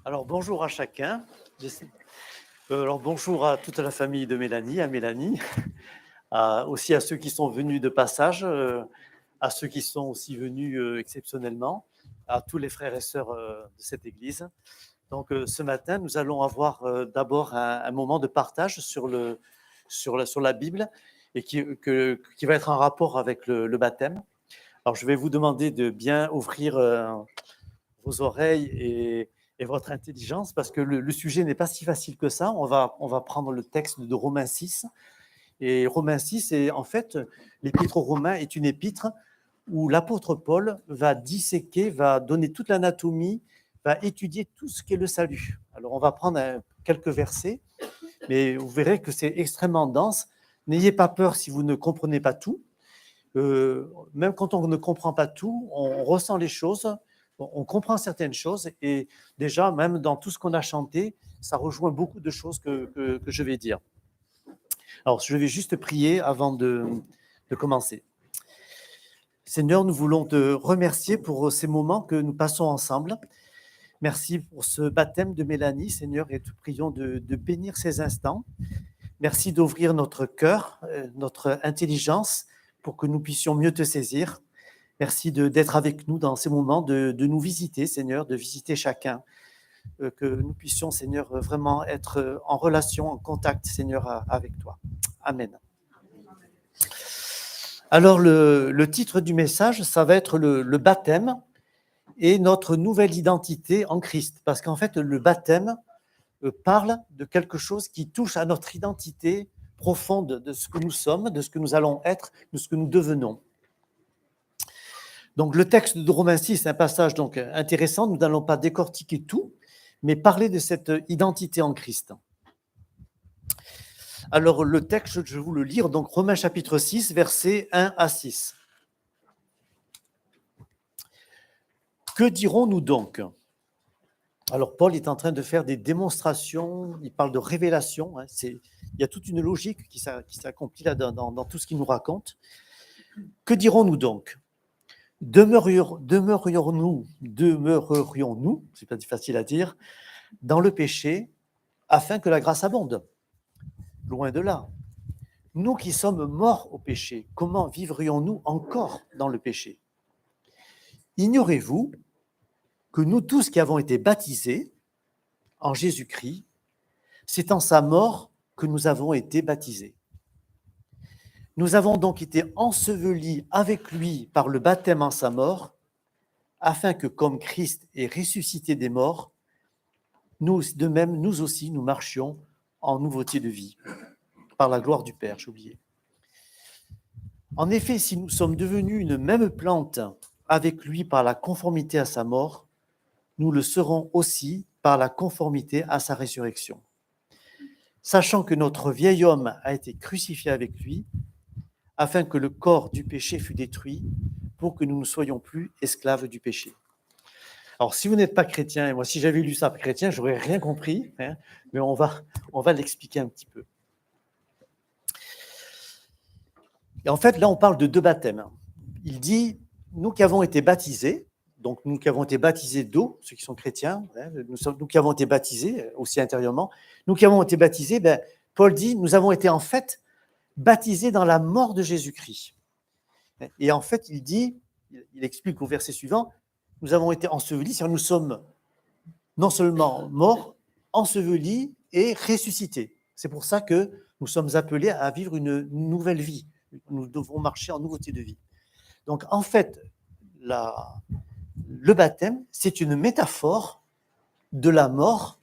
Alors bonjour à chacun. Alors bonjour à toute la famille de Mélanie, à Mélanie, aussi à ceux qui sont venus de passage, à ceux qui sont aussi venus exceptionnellement, à tous les frères et sœurs de cette église. Donc ce matin, nous allons avoir d'abord un moment de partage sur la Bible et qui va être en rapport avec le baptême. Alors je vais vous demander de bien ouvrir vos oreilles et votre intelligence, parce que le sujet n'est pas si facile que ça. On va prendre le texte de Romains 6. Et Romains 6, et en fait, l'épître aux Romains est une épître où l'apôtre Paul va disséquer, va donner toute l'anatomie, va étudier tout ce qu'est le salut. Alors, on va prendre quelques versets, mais vous verrez que c'est extrêmement dense. N'ayez pas peur si vous ne comprenez pas tout. Même quand on ne comprend pas tout, on ressent les choses, on comprend certaines choses, et déjà, même dans tout ce qu'on a chanté, ça rejoint beaucoup de choses que je vais dire. Alors, je vais juste prier avant de commencer. Seigneur, nous voulons te remercier pour ces moments que nous passons ensemble. Merci pour ce baptême de Mélanie, Seigneur, et te prions de bénir ces instants. Merci d'ouvrir notre cœur, notre intelligence, pour que nous puissions mieux te saisir. Merci d'être avec nous dans ces moments, de nous visiter, Seigneur, de visiter chacun, que nous puissions, Seigneur, vraiment être en relation, en contact, Seigneur, avec toi. Amen. Alors, le titre du message, ça va être le baptême et notre nouvelle identité en Christ. Parce qu'en fait, le baptême parle de quelque chose qui touche à notre identité profonde de ce que nous sommes, de ce que nous allons être, de ce que nous devenons. Donc, le texte de Romains 6, c'est un passage donc intéressant. Nous n'allons pas décortiquer tout, mais parler de cette identité en Christ. Alors, le texte, je vais vous le lire. Donc, Romains chapitre 6, versets 1 à 6. Que dirons-nous donc ? Alors, Paul est en train de faire des démonstrations, il parle de révélation. Il y a toute une logique qui s'accomplit là dans tout ce qu'il nous raconte. Que dirons-nous donc ? Demeurions-nous, c'est pas facile à dire, dans le péché, afin que la grâce abonde. Loin de là. Nous qui sommes morts au péché, comment vivrions-nous encore dans le péché ? Ignorez-vous que nous tous qui avons été baptisés en Jésus-Christ, c'est en sa mort que nous avons été baptisés. Nous avons donc été ensevelis avec lui par le baptême en sa mort, afin que, comme Christ est ressuscité des morts, nous, de même, nous aussi, nous marchions en nouveauté de vie, par la gloire du Père, j'ai oublié. En effet, si nous sommes devenus une même plante avec lui par la conformité à sa mort, nous le serons aussi par la conformité à sa résurrection. Sachant que notre vieil homme a été crucifié avec lui, afin que le corps du péché fût détruit, pour que nous ne soyons plus esclaves du péché. Alors, si vous n'êtes pas chrétien, et moi, si j'avais lu ça chrétien, je n'aurais rien compris, mais on va l'expliquer un petit peu. Et en fait, là, on parle de deux baptêmes. Il dit, nous qui avons été baptisés, donc nous qui avons été baptisés d'eau, ceux qui sont chrétiens, nous qui avons été baptisés aussi intérieurement, nous qui avons été baptisés, Paul dit, nous avons été en fait baptisés dans la mort de Jésus-Christ. Et en fait, il explique au verset suivant, nous avons été ensevelis, c'est-à-dire nous sommes non seulement morts, ensevelis et ressuscités. C'est pour ça que nous sommes appelés à vivre une nouvelle vie. Nous devons marcher en nouveauté de vie. Donc, en fait, le baptême, c'est une métaphore de la mort,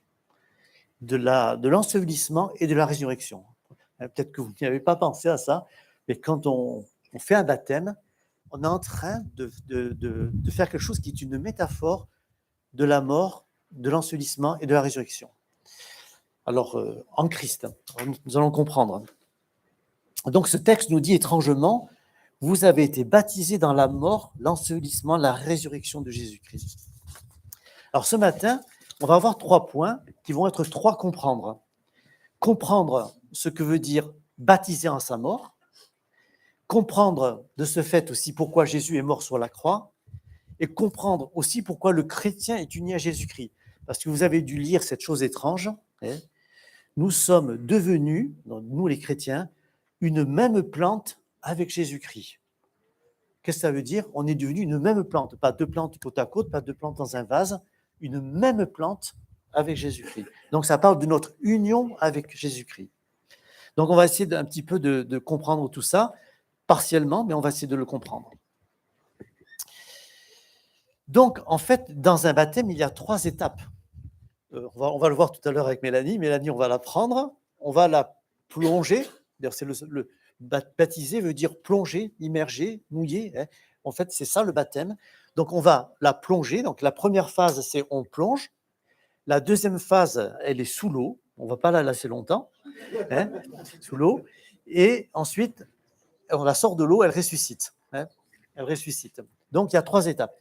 de l'ensevelissement et de la résurrection. Peut-être que vous n'y avez pas pensé à ça, mais quand on fait un baptême, on est en train de faire quelque chose qui est une métaphore de la mort, de l'ensevelissement et de la résurrection. Alors, en Christ. Alors, nous allons comprendre. Donc, ce texte nous dit étrangement, vous avez été baptisés dans la mort, l'ensevelissement, la résurrection de Jésus-Christ. Alors, ce matin, on va avoir 3 points qui vont être 3 comprendre. Comprendre ce que veut dire baptiser en sa mort, comprendre de ce fait aussi pourquoi Jésus est mort sur la croix, et comprendre aussi pourquoi le chrétien est uni à Jésus-Christ. Parce que vous avez dû lire cette chose étrange, hein, nous sommes devenus, nous les chrétiens, une même plante avec Jésus-Christ. Qu'est-ce que ça veut dire? On est devenu une même plante, pas 2 plantes côte à côte, pas 2 plantes dans un vase, une même plante avec Jésus-Christ. Donc ça parle de notre union avec Jésus-Christ. Donc on va essayer un petit peu de comprendre tout ça, partiellement, mais on va essayer de le comprendre. Donc en fait, dans un baptême, il y a 3 étapes. On va le voir tout à l'heure avec Mélanie. Mélanie, on va la prendre, on va la plonger. D'ailleurs, c'est le baptiser veut dire plonger, immerger, mouiller, hein. En fait, c'est ça le baptême. Donc, on va la plonger. Donc, la première phase, c'est on plonge. La deuxième phase, elle est sous l'eau. On ne va pas la laisser longtemps, hein, sous l'eau. Et ensuite, on la sort de l'eau, elle ressuscite, hein. Elle ressuscite. Donc, il y a 3 étapes.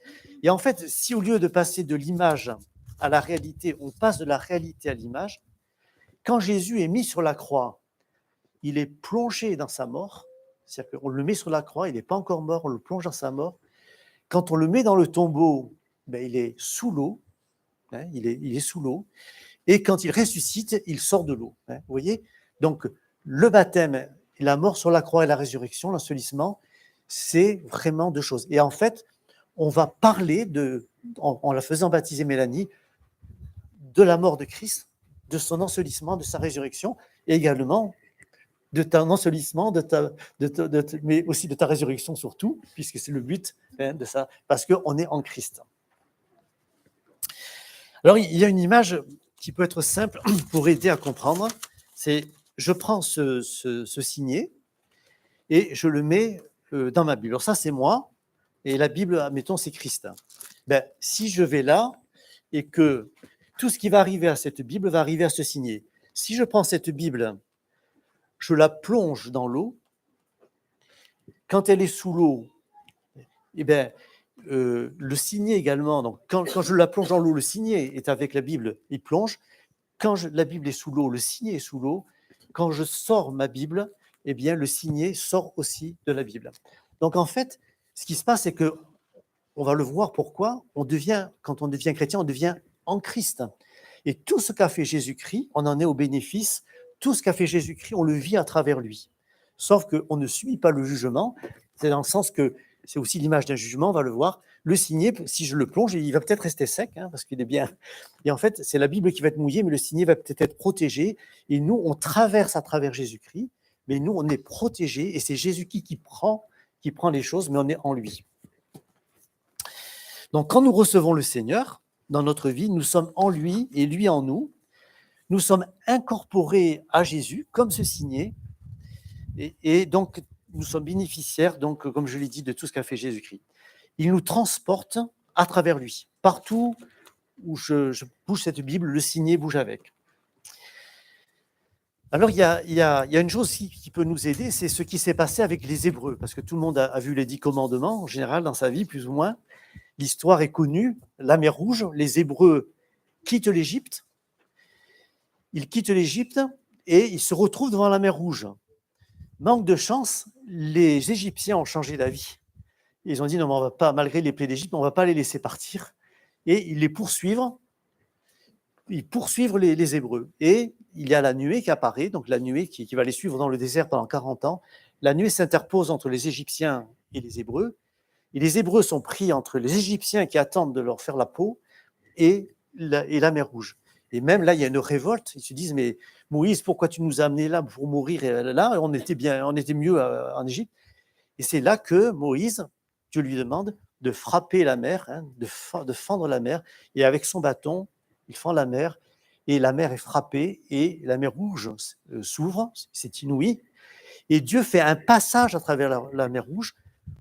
Et en fait, si au lieu de passer de l'image à la réalité, on passe de la réalité à l'image, quand Jésus est mis sur la croix, il est plongé dans sa mort, c'est-à-dire qu'on le met sur la croix, il n'est pas encore mort, on le plonge dans sa mort. Quand on le met dans le tombeau, ben, il est sous l'eau, hein, il est sous l'eau, et quand il ressuscite, il sort de l'eau, hein, vous voyez. Donc, le baptême, la mort sur la croix et la résurrection, l'ensevelissement, c'est vraiment 2 choses. Et en fait, on va parler, en la faisant baptiser Mélanie, de la mort de Christ, de son ensevelissement, de sa résurrection, et également de ton ensevelissement, mais aussi de ta résurrection surtout, puisque c'est le but, hein, de ça, parce qu'on est en Christ. Alors, il y a une image qui peut être simple pour aider à comprendre, c'est je prends ce signet et je le mets dans ma Bible. Alors ça, c'est moi, et la Bible, admettons, c'est Christ. Ben, si je vais là et que tout ce qui va arriver à cette Bible va arriver à ce signet. Si je prends cette Bible, je la plonge dans l'eau. Quand elle est sous l'eau, eh bien, le signet également, donc quand je la plonge dans l'eau, le signet est avec la Bible, il plonge. Quand la Bible est sous l'eau, le signet est sous l'eau. Quand je sors ma Bible, eh bien, le signet sort aussi de la Bible. Donc, en fait, ce qui se passe, c'est que, on va le voir pourquoi, quand on devient chrétien, on devient en Christ. Et tout ce qu'a fait Jésus-Christ, on en est au bénéfice. Tout ce qu'a fait Jésus-Christ, on le vit à travers lui. Sauf qu'on ne subit pas le jugement. C'est dans le sens que c'est aussi l'image d'un jugement, on va le voir. Le signet, si je le plonge, il va peut-être rester sec, hein, parce qu'il est bien. Et en fait, c'est la Bible qui va être mouillée, mais le signet va peut-être être protégé. Et nous, on traverse à travers Jésus-Christ, mais nous, on est protégés. Et c'est Jésus-Christ qui prend les choses, mais on est en lui. Donc, quand nous recevons le Seigneur dans notre vie, nous sommes en lui et lui en nous. Nous sommes incorporés à Jésus, comme ce signet. Et donc, nous sommes bénéficiaires, donc, comme je l'ai dit, de tout ce qu'a fait Jésus-Christ. Il nous transporte à travers lui. Partout où je bouge cette Bible, le signet bouge avec. Alors, il y a une chose qui peut nous aider, c'est ce qui s'est passé avec les Hébreux, parce que tout le monde a vu les 10 commandements, en général, dans sa vie, plus ou moins. L'histoire est connue, la mer Rouge, les Hébreux quittent l'Égypte, ils quittent l'Égypte et ils se retrouvent devant la mer Rouge. Manque de chance, les Égyptiens ont changé d'avis. Ils ont dit, non, mais on va pas, malgré les plaies d'Égypte, on ne va pas les laisser partir. Et ils poursuivent les Hébreux. Et il y a la nuée qui apparaît, donc la nuée qui va les suivre dans le désert pendant 40 ans. La nuée s'interpose entre les Égyptiens et les Hébreux. Et les Hébreux sont pris entre les Égyptiens qui attendent de leur faire la peau et la mer Rouge. Et même là, il y a une révolte. Ils se disent, mais Moïse, pourquoi tu nous as amenés là pour mourir? Et là, on était mieux en Égypte. Et c'est là que Moïse, Dieu lui demande de frapper la mer, hein, de fendre la mer. Et avec son bâton, il fend la mer. Et la mer est frappée et la mer Rouge s'ouvre. C'est inouï. Et Dieu fait un passage à travers la mer Rouge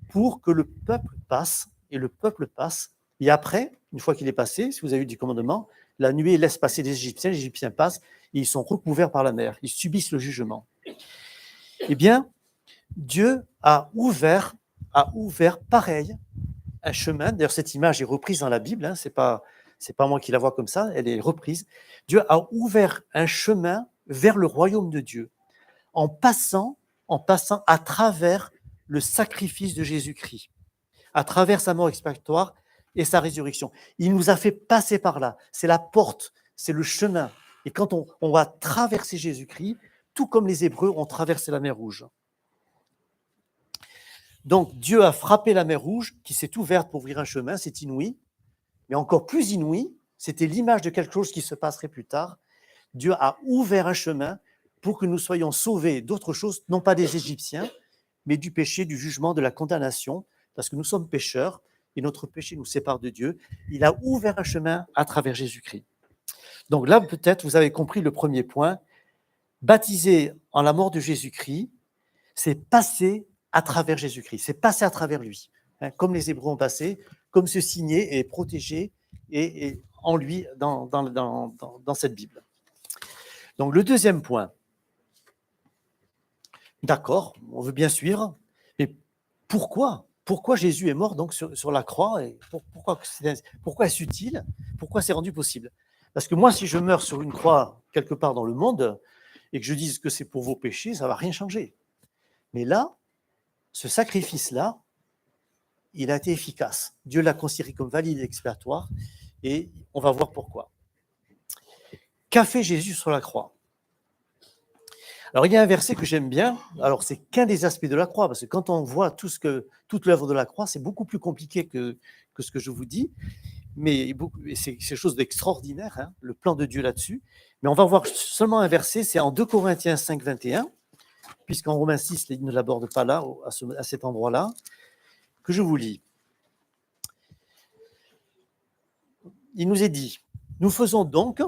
pour que le peuple passe. Et le peuple passe. Et après, une fois qu'il est passé, si vous avez eu du commandement, la nuée laisse passer les Égyptiens passent, et ils sont recouverts par la mer, ils subissent le jugement. Eh bien, Dieu a ouvert pareil un chemin. D'ailleurs, cette image est reprise dans la Bible, hein, c'est pas moi qui la vois comme ça, elle est reprise. Dieu a ouvert un chemin vers le royaume de Dieu en passant à travers le sacrifice de Jésus-Christ, à travers sa mort expiatoire et sa résurrection. Il nous a fait passer par là. C'est la porte, c'est le chemin. Et quand on va traverser Jésus-Christ, tout comme les Hébreux ont traversé la mer Rouge. Donc Dieu a frappé la mer Rouge, qui s'est ouverte pour ouvrir un chemin, c'est inouï. Mais encore plus inouï, c'était l'image de quelque chose qui se passerait plus tard. Dieu a ouvert un chemin pour que nous soyons sauvés d'autre chose, non pas des Égyptiens, mais du péché, du jugement, de la condamnation, parce que nous sommes pécheurs et notre péché nous sépare de Dieu. Il a ouvert un chemin à travers Jésus-Christ. Donc là, peut-être, vous avez compris le premier point. Baptiser en la mort de Jésus-Christ, c'est passer à travers Jésus-Christ, c'est passer à travers lui, hein, comme les Hébreux ont passé, comme se signer et protéger et en lui dans cette Bible. Donc le deuxième point, d'accord, on veut bien suivre, mais pourquoi Jésus est mort donc sur la croix et pourquoi est-ce utile? Pourquoi c'est rendu possible? Parce que moi, si je meurs sur une croix quelque part dans le monde et que je dise que c'est pour vos péchés, ça ne va rien changer. Mais là, ce sacrifice-là, il a été efficace. Dieu l'a considéré comme valide et expiatoire, et on va voir pourquoi. Qu'a fait Jésus sur la croix? Alors, il y a un verset que j'aime bien. Alors, c'est qu'un des aspects de la croix, parce que quand on voit toute l'œuvre de la croix, c'est beaucoup plus compliqué que ce que je vous dis, mais c'est quelque chose d'extraordinaire, hein, le plan de Dieu là-dessus. Mais on va voir seulement un verset, c'est en 2 Corinthiens 5, 21, puisqu'en Romains 6, il ne l'aborde pas là, à cet endroit-là, que je vous lis. Il nous est dit, nous faisons donc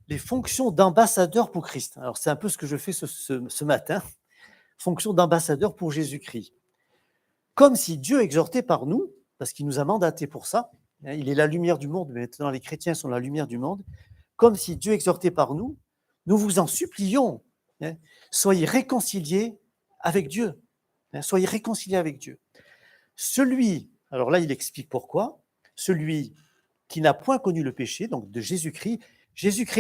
les fonctions d'ambassadeur pour Christ. Alors, c'est un peu ce que je fais ce matin, fonction d'ambassadeur pour Jésus-Christ. Comme si Dieu exhortait par nous, parce qu'il nous a mandatés pour ça, hein, il est la lumière du monde, mais maintenant les chrétiens sont la lumière du monde, comme si Dieu exhortait par nous, nous vous en supplions, hein, soyez réconciliés avec Dieu. Hein, soyez réconciliés avec Dieu. Alors là, il explique pourquoi, celui qui n'a point connu le péché, donc de Jésus-Christ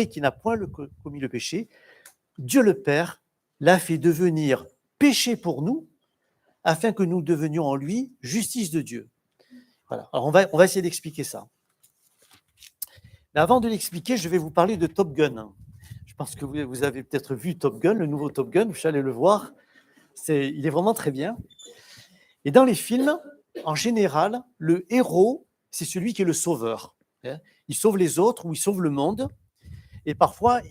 qui n'a point commis le péché, Dieu le Père l'a fait devenir péché pour nous, afin que nous devenions en lui justice de Dieu. Voilà. Alors on va essayer d'expliquer ça. Mais avant de l'expliquer, je vais vous parler de Top Gun. Je pense que vous avez peut-être vu Top Gun, le nouveau Top Gun, je suis allé le voir. Il est vraiment très bien. Et dans les films, en général, le héros, c'est celui qui est le sauveur. Il sauve les autres ou il sauve le monde. Et parfois,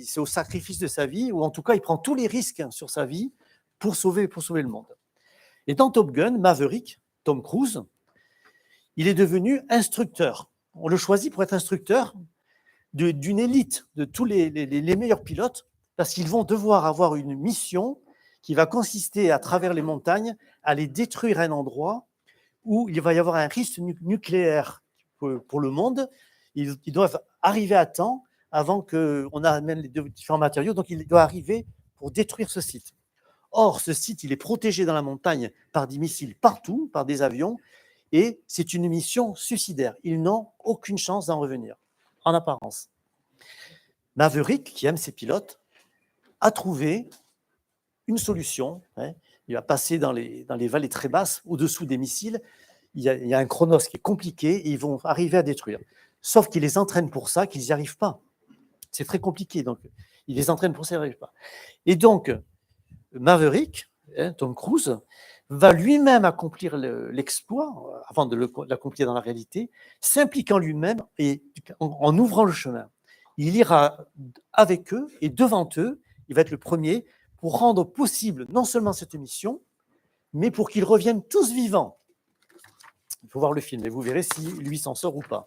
c'est au sacrifice de sa vie, ou en tout cas, il prend tous les risques sur sa vie pour sauver le monde. Et dans Top Gun, Maverick, Tom Cruise, il est devenu instructeur. On le choisit pour être instructeur d'une élite, de tous les meilleurs pilotes, parce qu'ils vont devoir avoir une mission qui va consister, à travers les montagnes, à aller détruire un endroit où il va y avoir un risque nucléaire pour le monde. Ils doivent arriver à temps avant qu'on amène les différents matériaux, donc il doit arriver pour détruire ce site. Or, ce site, il est protégé dans la montagne par des missiles partout, par des avions, et c'est une mission suicidaire. Ils n'ont aucune chance d'en revenir, en apparence. Maverick, qui aime ses pilotes, a trouvé une solution. Hein. Il va passer dans les vallées très basses, au-dessous des missiles. Il y a un chronos qui est compliqué, et ils vont arriver à détruire. Sauf qu'il les entraîne pour ça, qu'ils n'y arrivent pas. C'est très compliqué, donc il les entraîne pour ça, ils n'y arrivent pas. Et donc, Maverick, Tom Cruise, va lui-même accomplir l'exploit, avant de l'accomplir dans la réalité, s'impliquant lui-même et en ouvrant le chemin. Il ira avec eux et devant eux, il va être le premier pour rendre possible non seulement cette mission, mais pour qu'ils reviennent tous vivants. Il faut voir le film et vous verrez si lui s'en sort ou pas.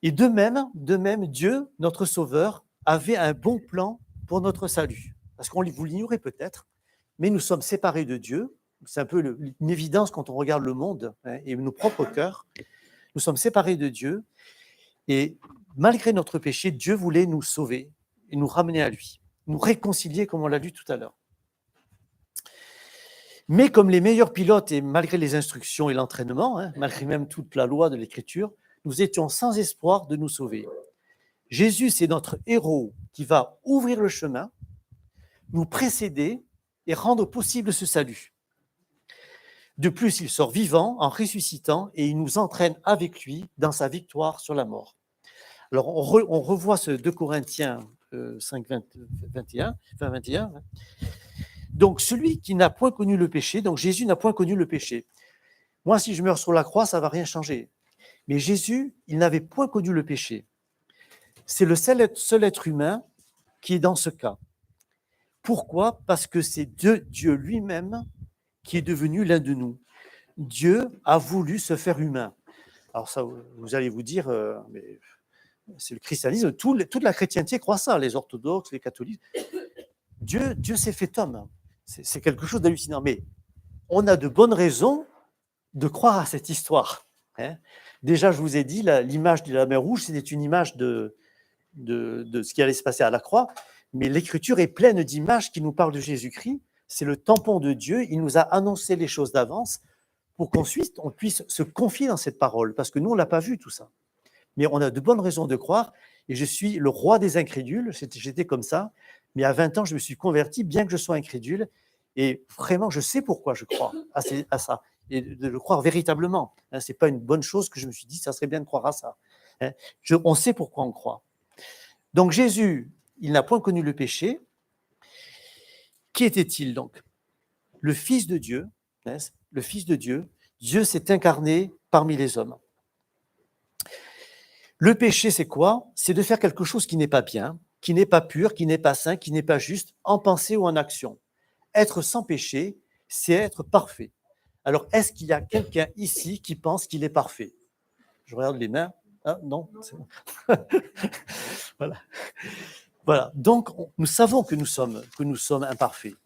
Et de même, Dieu, notre Sauveur, avait un bon plan pour notre salut. Parce qu'on vous l'ignorez peut-être, mais nous sommes séparés de Dieu. C'est un peu une évidence quand on regarde le monde, hein, et nos propres cœurs. Nous sommes séparés de Dieu et malgré notre péché, Dieu voulait nous sauver et nous ramener à lui, nous réconcilier comme on l'a lu tout à l'heure. Mais comme les meilleurs pilotes et malgré les instructions et l'entraînement, malgré même toute la loi de l'Écriture, nous étions sans espoir de nous sauver. Jésus, c'est notre héros qui va ouvrir le chemin, nous précéder et rendre possible ce salut. De plus, il sort vivant en ressuscitant et il nous entraîne avec lui dans sa victoire sur la mort. Alors, on revoit ce 2 Corinthiens 5, 21. Donc, celui qui n'a point connu le péché, donc Jésus n'a point connu le péché. Moi, si je meurs sur la croix, ça ne va rien changer. Mais Jésus, il n'avait point connu le péché. C'est le seul être humain qui est dans ce cas. Pourquoi ? Parce que c'est Dieu lui-même qui est devenu l'un de nous. Dieu a voulu se faire humain. Alors ça, vous allez vous dire, mais c'est le christianisme, toute la chrétienté croit ça, les orthodoxes, les catholiques. Dieu s'est fait homme. C'est quelque chose d'hallucinant. Mais on a de bonnes raisons de croire à cette histoire. Déjà, je vous ai dit, l'image de la mer Rouge, c'était une image de ce qui allait se passer à la croix, mais l'Écriture est pleine d'images qui nous parlent de Jésus-Christ. C'est le tampon de Dieu. Il nous a annoncé les choses d'avance pour qu'ensuite on puisse se confier dans cette parole, parce que nous, on ne l'a pas vu tout ça. Mais on a de bonnes raisons de croire, et je suis le roi des incrédules, j'étais comme ça, mais à 20 ans, je me suis converti, bien que je sois incrédule, et vraiment, je sais pourquoi je crois à ça, et de le croire véritablement. Ce n'est pas une bonne chose que je me suis dit, ça serait bien de croire à ça. On sait pourquoi on croit. Donc Jésus, il n'a point connu le péché. Qui était-il donc ? Le Fils de Dieu, le Fils de Dieu, Dieu s'est incarné parmi les hommes. Le péché, c'est quoi ? C'est de faire quelque chose qui n'est pas bien, qui n'est pas pur, qui n'est pas saint, qui n'est pas juste, en pensée ou en action. Être sans péché, c'est être parfait. Alors, est-ce qu'il y a quelqu'un ici qui pense qu'il est parfait ? Je regarde les mains. Ah, non, c'est bon. Voilà. Donc, nous savons que nous sommes imparfaits.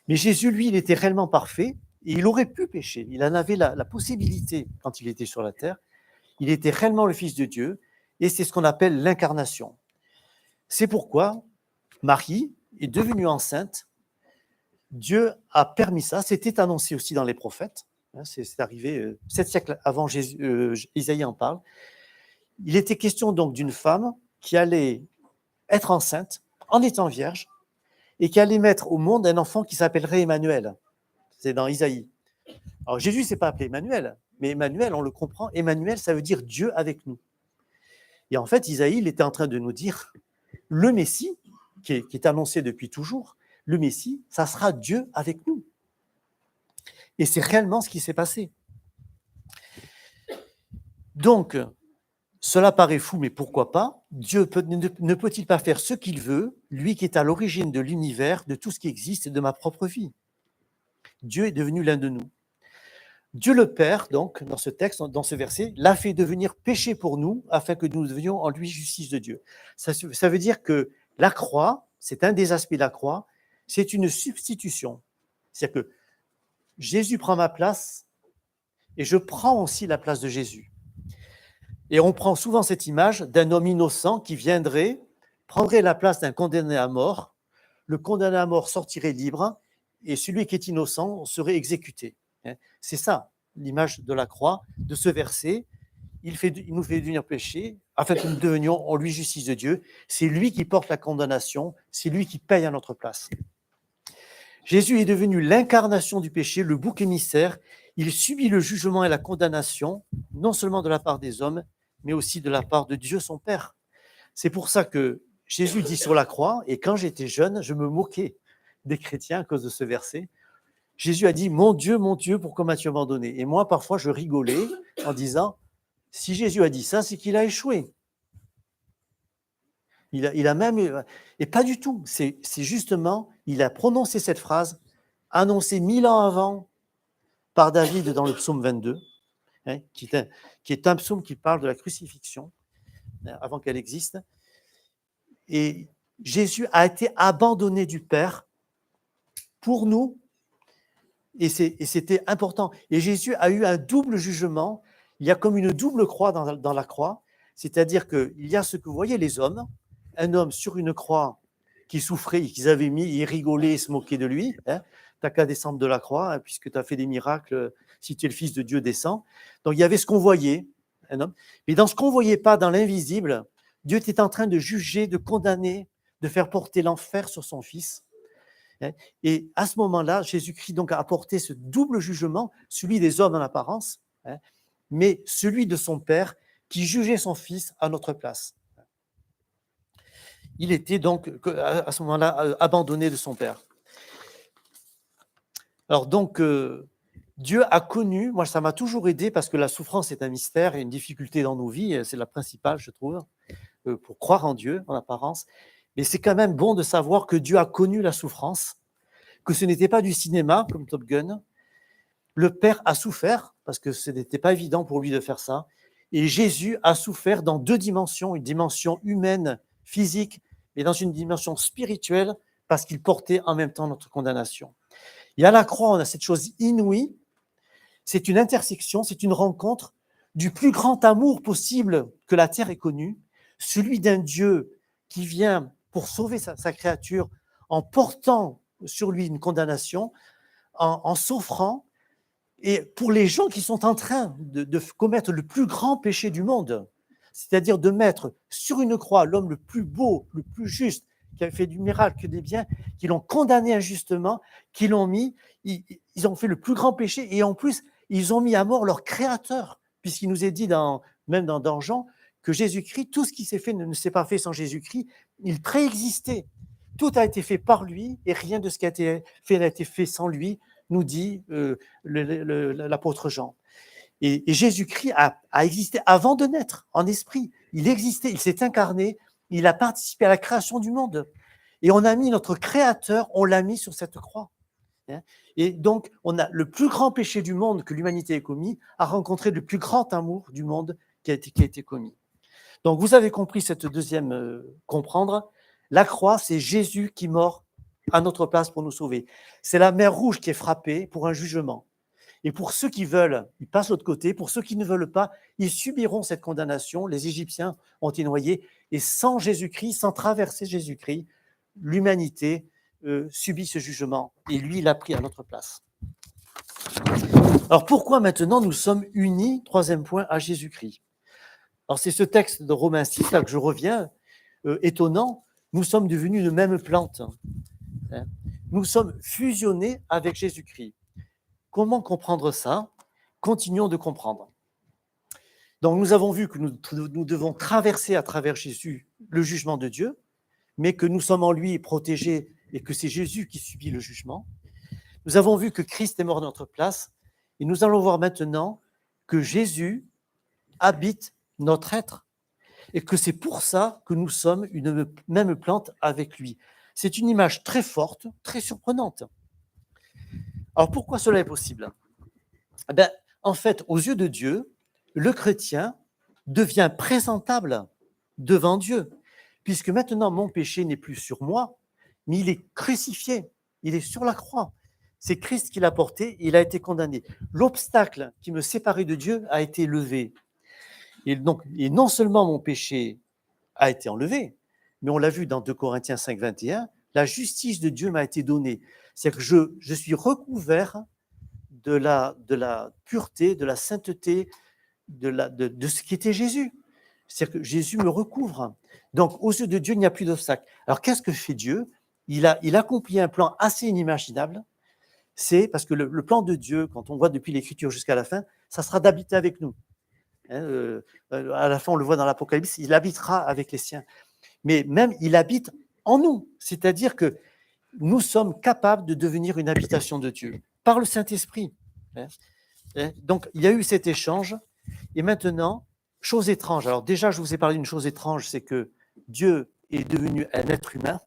Mais Jésus, lui, il était réellement parfait et il aurait pu pécher. Il en avait la possibilité quand il était sur la terre. Il était réellement le Fils de Dieu et c'est ce qu'on appelle l'incarnation. C'est pourquoi Marie est devenue enceinte. Dieu a permis ça. C'était annoncé aussi dans les prophètes. C'est arrivé 7 siècles avant Jésus. Isaïe en parle. Il était question donc d'une femme qui allait être enceinte en étant vierge et qui allait mettre au monde un enfant qui s'appellerait Emmanuel. C'est dans Isaïe. Alors Jésus ne s'est pas appelé Emmanuel, mais Emmanuel, on le comprend, Emmanuel, ça veut dire Dieu avec nous. Et en fait, Isaïe, il était en train de nous dire, le Messie, qui est annoncé depuis toujours, le Messie, ça sera Dieu avec nous. Et c'est réellement ce qui s'est passé. Donc, cela paraît fou, mais pourquoi pas ? Dieu ne peut-il pas faire ce qu'il veut, lui qui est à l'origine de l'univers, de tout ce qui existe et de ma propre vie ? Dieu est devenu l'un de nous. Dieu le Père, donc, dans ce texte, dans ce verset, l'a fait devenir péché pour nous, afin que nous devenions en lui justice de Dieu. Ça veut dire que la croix, c'est un des aspects de la croix, c'est une substitution. C'est-à-dire que Jésus prend ma place et je prends aussi la place de Jésus. Et on prend souvent cette image d'un homme innocent qui viendrait, prendrait la place d'un condamné à mort, le condamné à mort sortirait libre et celui qui est innocent serait exécuté. C'est ça, l'image de la croix, de ce verset. Il nous fait devenir péché, afin que nous devenions en lui justice de Dieu. C'est lui qui porte la condamnation, c'est lui qui paye à notre place. Jésus est devenu l'incarnation du péché, le bouc émissaire. Il subit le jugement et la condamnation, non seulement de la part des hommes, mais aussi de la part de Dieu son Père. C'est pour ça que Jésus dit sur la croix, et quand j'étais jeune, je me moquais des chrétiens à cause de ce verset. Jésus a dit « Mon Dieu, pourquoi m'as-tu abandonné ?» Et moi, parfois, je rigolais en disant « Si Jésus a dit ça, c'est qu'il a échoué. » Il a même... Et pas du tout. C'est justement, il a prononcé cette phrase, annoncée 1000 ans avant par David dans le psaume 22, qui est un psaume qui parle de la crucifixion, avant qu'elle existe. Et Jésus a été abandonné du Père pour nous, et c'était important. Et Jésus a eu un double jugement. il y a comme une double croix dans la croix, c'est-à-dire qu'il y a ce que vous voyez les hommes, un homme sur une croix qui souffrait, qu'ils avaient mis, ils rigolaient, ils se moquaient de lui. Hein. T'as qu'à descendre de la croix, hein, puisque tu as fait des miracles, si tu es le Fils de Dieu, descends. Donc il y avait ce qu'on voyait, un homme. Mais dans ce qu'on ne voyait pas, dans l'invisible, Dieu était en train de juger, de condamner, de faire porter l'enfer sur son Fils. Hein. Et à ce moment-là, Jésus-Christ donc a apporté ce double jugement, celui des hommes en apparence, hein, mais celui de son Père qui jugeait son Fils à notre place. Il était donc à ce moment-là abandonné de son Père. Alors donc, Dieu a connu, moi ça m'a toujours aidé parce que la souffrance est un mystère et une difficulté dans nos vies, c'est la principale je trouve, pour croire en Dieu en apparence, mais c'est quand même bon de savoir que Dieu a connu la souffrance, que ce n'était pas du cinéma comme Top Gun. Le Père a souffert parce que ce n'était pas évident pour lui de faire ça, et Jésus a souffert dans deux dimensions, une dimension humaine, physique, mais dans une dimension spirituelle parce qu'il portait en même temps notre condamnation. Et à la croix, on a cette chose inouïe, c'est une intersection, c'est une rencontre du plus grand amour possible que la terre ait connu, celui d'un Dieu qui vient pour sauver sa créature en portant sur lui une condamnation, en s'offrant, et pour les gens qui sont en train de commettre le plus grand péché du monde, c'est-à-dire de mettre sur une croix l'homme le plus beau, le plus juste, qui a fait du miracle que des biens, qui l'ont condamné injustement, qui l'ont mis, ils ont fait le plus grand péché, et en plus, ils ont mis à mort leur créateur, puisqu'il nous est dit, même dans Jean, que Jésus-Christ, tout ce qui s'est fait ne s'est pas fait sans Jésus-Christ, il préexistait. Tout a été fait par lui, et rien de ce qui a été fait n'a été fait sans lui, nous dit l'apôtre Jean. Et Jésus-Christ a existé avant de naître, en esprit. Il existait, il s'est incarné, il a participé à la création du monde. Et on a mis notre Créateur, on l'a mis sur cette croix. Et donc, on a le plus grand péché du monde que l'humanité ait commis, a rencontré le plus grand amour du monde qui a été commis. Donc, vous avez compris cette deuxième comprendre. La croix, c'est Jésus qui mord à notre place pour nous sauver. C'est la mer Rouge qui est frappée pour un jugement. Et pour ceux qui veulent, ils passent de l'autre côté. Pour ceux qui ne veulent pas, ils subiront cette condamnation. Les Égyptiens ont été noyés. Et sans Jésus-Christ, sans traverser Jésus-Christ, l'humanité subit ce jugement. Et lui, il a pris à notre place. Alors pourquoi maintenant nous sommes unis, troisième point, à Jésus-Christ? Alors c'est ce texte de Romains 6, là que je reviens, étonnant. Nous sommes devenus une même plante. Nous sommes fusionnés avec Jésus-Christ. Comment comprendre ça? Continuons de comprendre. Donc nous avons vu que nous devons traverser à travers Jésus le jugement de Dieu, mais que nous sommes en lui protégés et que c'est Jésus qui subit le jugement. Nous avons vu que Christ est mort à notre place, et nous allons voir maintenant que Jésus habite notre être, et que c'est pour ça que nous sommes une même plante avec lui. C'est une image très forte, très surprenante. Alors pourquoi cela est possible? En fait, aux yeux de Dieu, le chrétien devient présentable devant Dieu, puisque maintenant mon péché n'est plus sur moi, mais il est crucifié, il est sur la croix. C'est Christ qui l'a porté, il a été condamné. L'obstacle qui me séparait de Dieu a été levé. Et non seulement mon péché a été enlevé, mais on l'a vu dans 2 Corinthiens 5, 21, la justice de Dieu m'a été donnée. C'est-à-dire que je suis recouvert de la pureté, de la sainteté, de ce qui était Jésus. C'est-à-dire que Jésus me recouvre. Donc, aux yeux de Dieu, il n'y a plus d'obstacle. Alors, qu'est-ce que fait Dieu? Il accomplit un plan assez inimaginable. C'est parce que le plan de Dieu, quand on voit depuis l'Écriture jusqu'à la fin, ça sera d'habiter avec nous. À la fin, on le voit dans l'Apocalypse, il habitera avec les siens. Mais même, il habite en nous. C'est-à-dire que nous sommes capables de devenir une habitation de Dieu par le Saint-Esprit. Donc, il y a eu cet échange. Et maintenant, chose étrange. Alors déjà, je vous ai parlé d'une chose étrange, c'est que Dieu est devenu un être humain.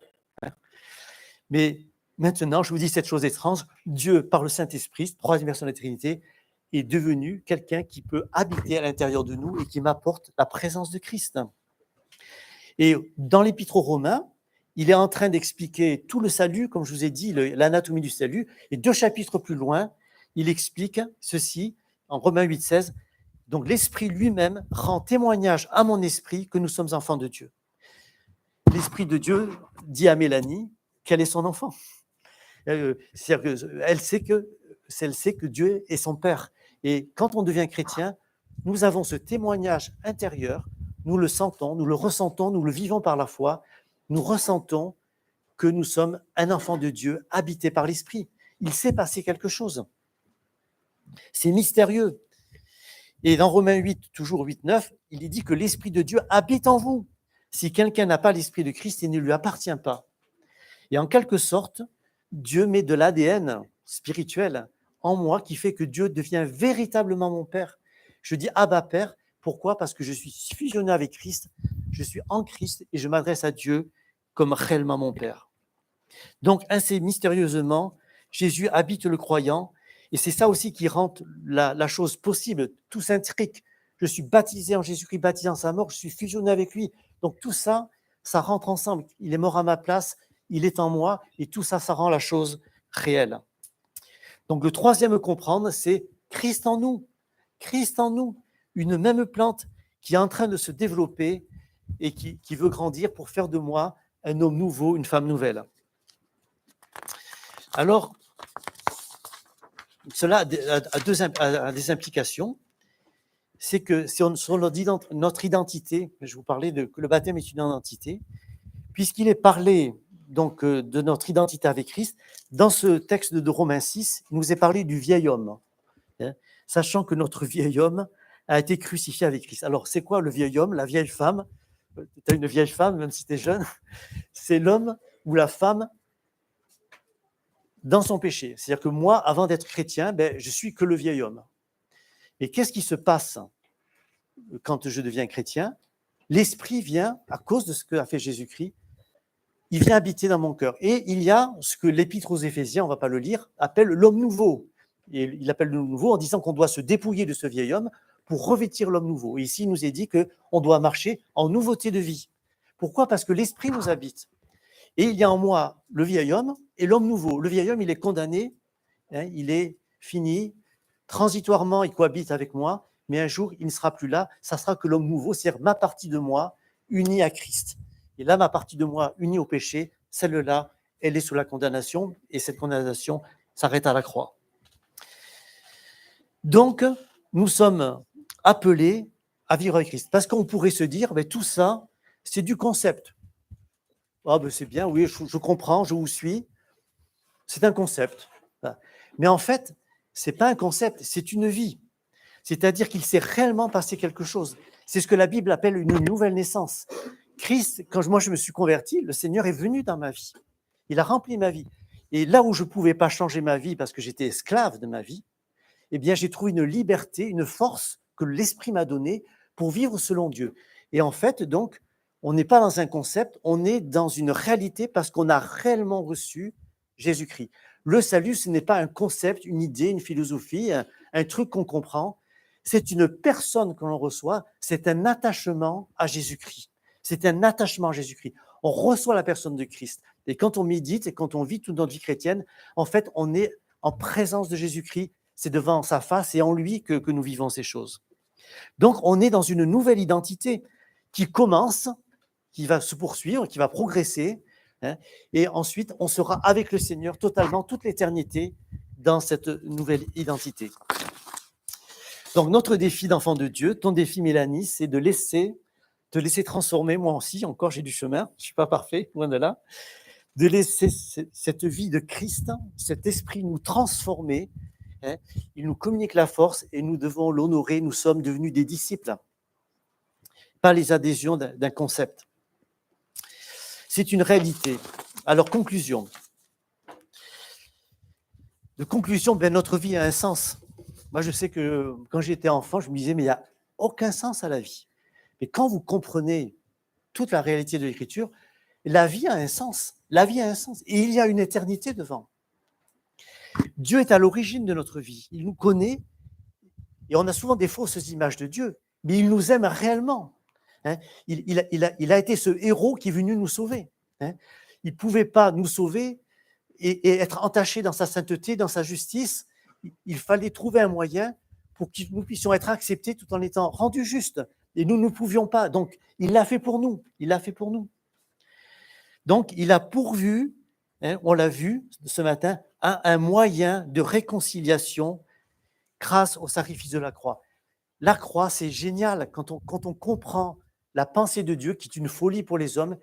Mais maintenant, je vous dis cette chose étrange. Dieu, par le Saint-Esprit, troisième personne de la Trinité, est devenu quelqu'un qui peut habiter à l'intérieur de nous et qui m'apporte la présence de Christ. Et dans l'Épître aux Romains, il est en train d'expliquer tout le salut, comme je vous ai dit, l'anatomie du salut. Et 2 chapitres plus loin, il explique ceci, en Romains 8, 16, Donc l'Esprit lui-même rend témoignage à mon esprit que nous sommes enfants de Dieu. L'Esprit de Dieu dit à Mélanie qu'elle est son enfant. C'est-à-dire qu'elle sait que Dieu est son Père. Et quand on devient chrétien, nous avons ce témoignage intérieur, nous le sentons, nous le ressentons, nous le vivons par la foi, nous ressentons que nous sommes un enfant de Dieu habité par l'Esprit. Il s'est passé quelque chose. C'est mystérieux. Et dans Romains 8, toujours 8-9, il est dit que l'Esprit de Dieu habite en vous. Si quelqu'un n'a pas l'Esprit de Christ, il ne lui appartient pas. Et en quelque sorte, Dieu met de l'ADN spirituel en moi qui fait que Dieu devient véritablement mon Père. Je dis Abba Père, pourquoi? Parce que je suis fusionné avec Christ, je suis en Christ et je m'adresse à Dieu comme réellement mon Père. Donc, ainsi mystérieusement, Jésus habite le croyant et c'est ça aussi qui rend la chose possible. Tout s'intrique. Je suis baptisé en Jésus-Christ, baptisé en sa mort, je suis fusionné avec lui. Donc tout ça, ça rentre ensemble. Il est mort à ma place, il est en moi, et tout ça, ça rend la chose réelle. Donc le troisième comprendre, c'est Christ en nous. Christ en nous, une même plante qui est en train de se développer et qui veut grandir pour faire de moi un homme nouveau, une femme nouvelle. Alors, cela a des implications. C'est que sur notre identité, je vous parlais que le baptême est une identité, puisqu'il est parlé donc de notre identité avec Christ, dans ce texte de Romains 6, il nous est parlé du vieil homme, hein, sachant que notre vieil homme a été crucifié avec Christ. Alors, c'est quoi le vieil homme, la vieille femme? Tu as une vieille femme, même si tu es jeune, c'est l'homme ou la femme dans son péché. C'est-à-dire que moi, avant d'être chrétien, je suis que le vieil homme. Et qu'est-ce qui se passe quand je deviens chrétien? L'Esprit vient, à cause de ce qu'a fait Jésus-Christ, il vient habiter dans mon cœur. Et il y a ce que l'Épître aux Éphésiens, on ne va pas le lire, appelle l'homme nouveau. Et il appelle l'homme nouveau en disant qu'on doit se dépouiller de ce vieil homme pour revêtir l'homme nouveau. Et ici, il nous est dit qu'on doit marcher en nouveauté de vie. Pourquoi? Parce que l'Esprit nous habite. Et il y a en moi le vieil homme et l'homme nouveau. Le vieil homme, il est condamné, hein, il est fini. Transitoirement, il cohabite avec moi, mais un jour, il ne sera plus là. Ça sera que l'homme nouveau, c'est-à-dire ma partie de moi unie à Christ. Et là, ma partie de moi unie au péché, celle-là, elle est sous la condamnation, et cette condamnation s'arrête à la croix. Donc, nous sommes appelés à vivre avec Christ. Parce qu'on pourrait se dire, tout ça, c'est du concept. Ah, c'est bien, oui, je comprends, je vous suis. C'est un concept. Mais en fait, ce n'est pas un concept, c'est une vie. C'est-à-dire qu'il s'est réellement passé quelque chose. C'est ce que la Bible appelle une nouvelle naissance. Christ, quand moi je me suis converti, le Seigneur est venu dans ma vie. Il a rempli ma vie. Et là où je ne pouvais pas changer ma vie parce que j'étais esclave de ma vie, eh bien j'ai trouvé une liberté, une force que l'Esprit m'a donnée pour vivre selon Dieu. Et en fait, donc, on n'est pas dans un concept, on est dans une réalité parce qu'on a réellement reçu Jésus-Christ. Le salut, ce n'est pas un concept, une idée, une philosophie, un truc qu'on comprend. C'est une personne que l'on reçoit, c'est un attachement à Jésus-Christ. C'est un attachement à Jésus-Christ. On reçoit la personne de Christ. Et quand on médite et quand on vit toute notre vie chrétienne, en fait, on est en présence de Jésus-Christ. C'est devant sa face et en lui que nous vivons ces choses. Donc, on est dans une nouvelle identité qui commence, qui va se poursuivre, qui va progresser. Hein, et ensuite, on sera avec le Seigneur totalement toute l'éternité dans cette nouvelle identité. Donc, notre défi d'enfant de Dieu, ton défi, Mélanie, c'est de te laisser transformer, moi aussi, encore j'ai du chemin, je ne suis pas parfait, loin de là, de laisser cette vie de Christ, cet esprit nous transformer, hein, il nous communique la force et nous devons l'honorer, nous sommes devenus des disciples, pas les adhésions d'un concept. C'est une réalité. Alors, conclusion. De conclusion, notre vie a un sens. Moi, je sais que quand j'étais enfant, je me disais, mais il n'y a aucun sens à la vie. Mais quand vous comprenez toute la réalité de l'Écriture, la vie a un sens. La vie a un sens. Et il y a une éternité devant. Dieu est à l'origine de notre vie. Il nous connaît. Et on a souvent des fausses images de Dieu. Mais il nous aime réellement. Hein, il a été ce héros qui est venu nous sauver. Hein. Il ne pouvait pas nous sauver et être entaché dans sa sainteté, dans sa justice. Il fallait trouver un moyen pour que nous puissions être acceptés tout en étant rendus justes. Et nous ne pouvions pas. Donc, il l'a fait pour nous. Il l'a fait pour nous. Donc, il a pourvu, on l'a vu ce matin, un moyen de réconciliation grâce au sacrifice de la croix. La croix, c'est génial quand on comprend la pensée de Dieu, qui est une folie pour les hommes,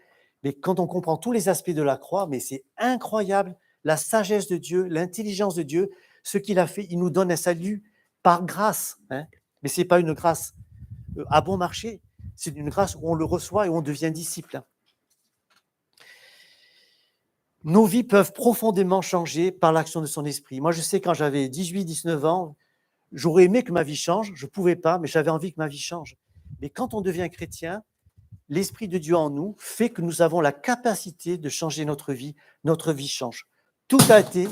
mais quand on comprend tous les aspects de la croix, mais c'est incroyable, la sagesse de Dieu, l'intelligence de Dieu, ce qu'il a fait, il nous donne un salut par grâce. Mais ce n'est pas une grâce à bon marché, c'est une grâce où on le reçoit et où on devient disciple. Nos vies peuvent profondément changer par l'action de son esprit. Moi, je sais, quand j'avais 18-19 ans, j'aurais aimé que ma vie change, je ne pouvais pas, mais j'avais envie que ma vie change. Mais quand on devient chrétien, l'Esprit de Dieu en nous fait que nous avons la capacité de changer notre vie change. Tout a été